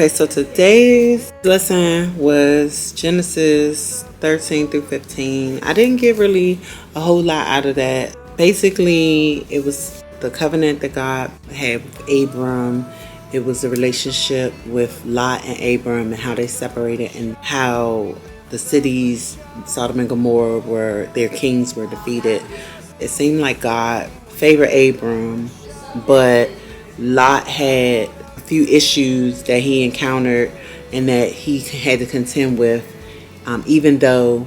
Okay, so today's lesson was Genesis 13 through 15. I didn't get really a whole lot out of that. Basically, it was the covenant that God had with Abram. It was the relationship with Lot and Abram and how they separated, and how the cities, Sodom and Gomorrah, where their kings were defeated. It seemed like God favored Abram, but Lot had a few issues that he encountered and that he had to contend with. Even though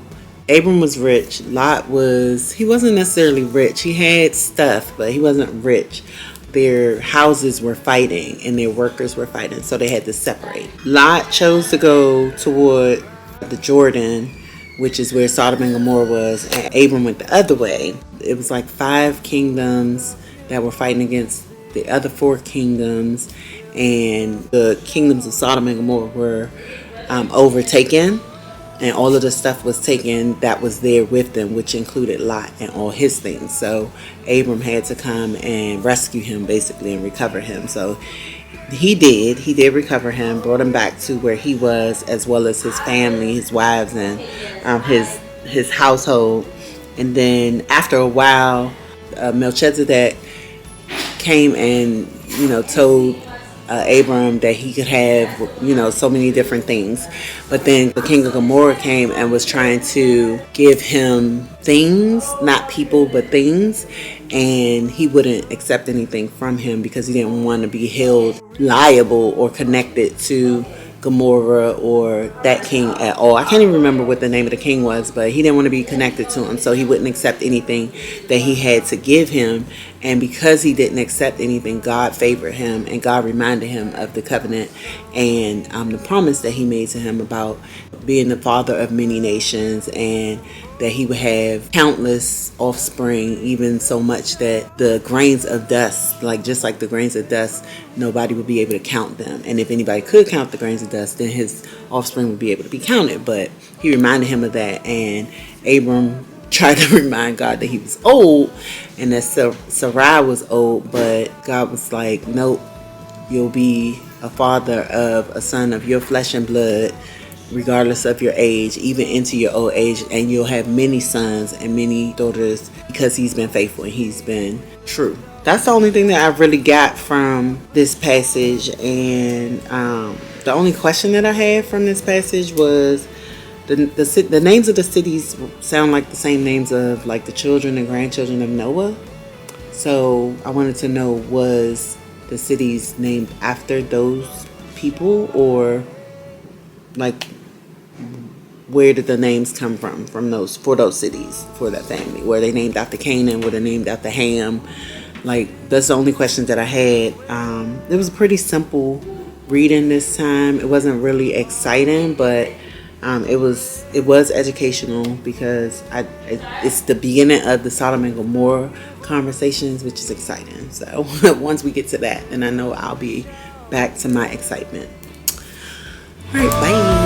Abram was rich, he wasn't necessarily rich. He had stuff, but he wasn't rich. Their houses were fighting and their workers were fighting, so they had to separate. Lot chose to go toward the Jordan, which is where Sodom and Gomorrah was, and Abram went the other way. It was like 5 kingdoms that were fighting against the other 4 kingdoms, and the kingdoms of Sodom and Gomorrah were overtaken, and all of the stuff was taken that was there with them, which included Lot and all his things. So Abram had to come and rescue him, basically, and recover him. So he did recover him, brought him back to where he was, as well as his family, his wives, and his household. And then after a while, Melchizedek came and told Abram that he could have so many different things. But then the king of Gomorrah came and was trying to give him things, not people but things, and he wouldn't accept anything from him because he didn't want to be held liable or connected to Gomorrah or that king at all. I can't even remember what the name of the king was, but he didn't want to be connected to him, so he wouldn't accept anything that he had to give him. And because he didn't accept anything, God favored him, and God reminded him of the covenant and the promise that he made to him about being the father of many nations, and that he would have countless offspring, even so much that the grains of dust, just like the grains of dust, nobody would be able to count them. And if anybody could count the grains of dust, then his offspring would be able to be counted. But he reminded him of that, and Abram tried to remind God that he was old and that Sarai was old, but God was like, nope, you'll be a father of a son of your flesh and blood, regardless of your age, even into your old age, and you'll have many sons and many daughters, because he's been faithful and he's been true. That's the only thing that I really got from this passage. And the only question that I had from this passage was the names of the cities sound like the same names of the children and grandchildren of Noah. So I wanted to know, was the cities named after those people, or where did the names come from for those cities, for that family? Were they named after Canaan? Were they named after Ham? That's the only questions that I had. It was a pretty simple reading this time. It wasn't really exciting, but it was educational, because it's the beginning of the Sodom and Gomorrah conversations, which is exciting. So once we get to that, then I know I'll be back to my excitement. All right, bye.